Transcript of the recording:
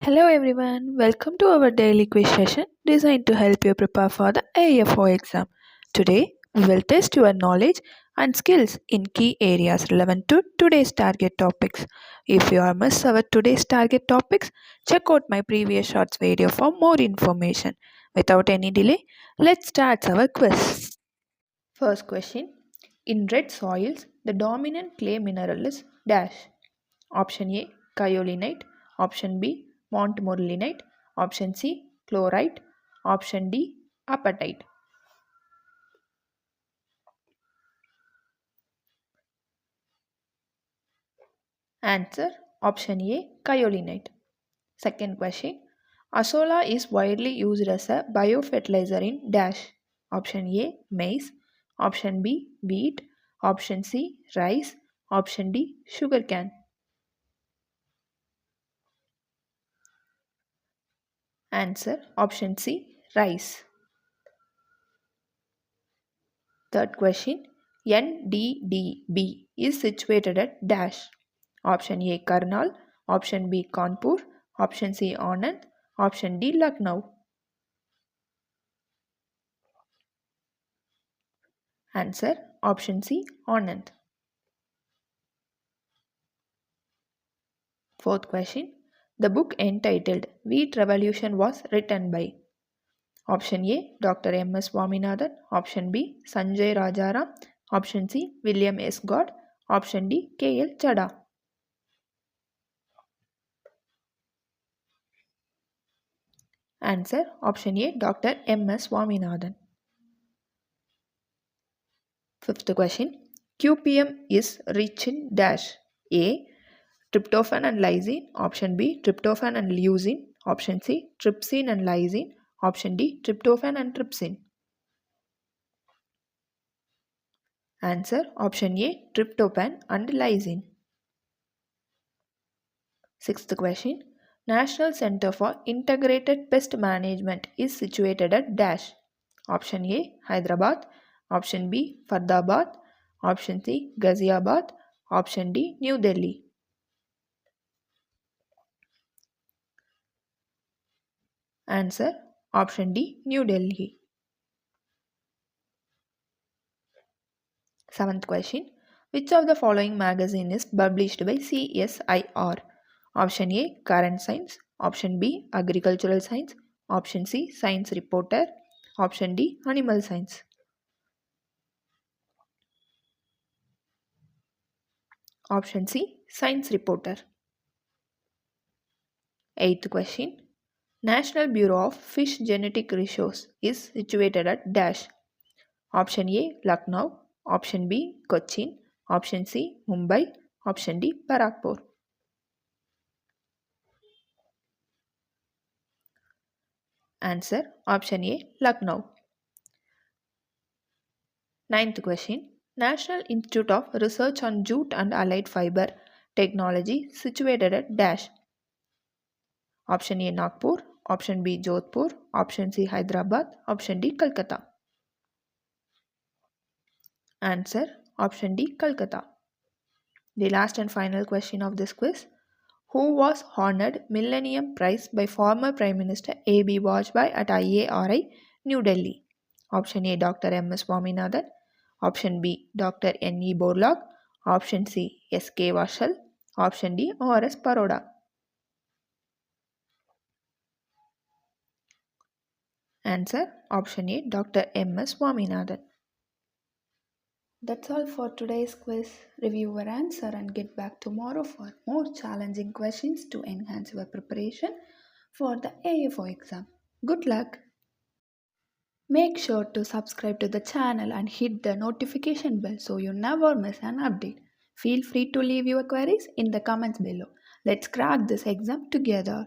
Hello everyone, welcome to our daily quiz session designed to help you prepare for the AFO exam. Today, we will test your knowledge and skills in key areas relevant to today's target topics. If you are missed our today's target topics, check out my previous shorts video for more information. Without any delay, let's start our quiz. First question. In red soils, the dominant clay mineral is dash. Option A, kaolinite. Option B, montmorillinite. Option C, chlorite. Option D, apatite. Answer, option A, kaolinite. Second question. Azolla is widely used as a biofertilizer in dash. Option A, maize. Option B, wheat. Option C, rice. Option D, sugarcane. Answer, option C, rice. Third question. NDDB is situated at dash. Option A, Karnal. Option B, Kanpur. Option C, Anand. Option D, Lucknow. Answer, option C, Anand. Fourth question. The book entitled Wheat Revolution was written by Option A, Dr. M.S. Swaminathan. Option B, Sanjay Rajaram. Option C, William S. God. Option D, K.L. Chadha. Answer, option A, Dr. M.S. Swaminathan. Fifth question. QPM is rich in dash. A, tryptophan and lysine. Option B, tryptophan and leucine. Option C, trypsin and lysine. Option D, tryptophan and trypsin. Answer, option A, tryptophan and lysine. Sixth question. National Center for Integrated Pest Management is situated at dash. Option A, Hyderabad. Option B, Faridabad. Option C, Ghaziabad. Option D, New Delhi. Answer, option D, New Delhi. Seventh question. Which of the following magazine is published by CSIR? Option A, Current Science. Option B, Agricultural Science. Option C, Science Reporter. Option D, Animal Science. Option C, Science Reporter. Eighth question. National Bureau of Fish Genetic Resources is situated at dash. Option A, Lucknow. Option B, Cochin. Option C, Mumbai. Option D, Barakpur. Answer, option A, Lucknow. Ninth question. National Institute of Research on Jute and Allied Fiber Technology situated at dash. Option A, Nagpur. Option B, Jodhpur. Option C, Hyderabad. Option D, Kolkata. Answer, option D, Kolkata. The last and final question of this quiz. Who was honored Millennium Prize by former Prime Minister A.B. Vajpayee at IARI, New Delhi? Option A, Dr. M.S. Swaminathan. Option B, Dr. N.E. Borlaug. Option C, S.K. Vashal. Option D, O.R.S. Paroda. Answer, option A, Dr. M.S. Swaminathan. That's all for today's quiz. Review your answer and get back tomorrow for more challenging questions to enhance your preparation for the AFO exam. Good luck! Make sure to subscribe to the channel and hit the notification bell so you never miss an update. Feel free to leave your queries in the comments below. Let's crack this exam together.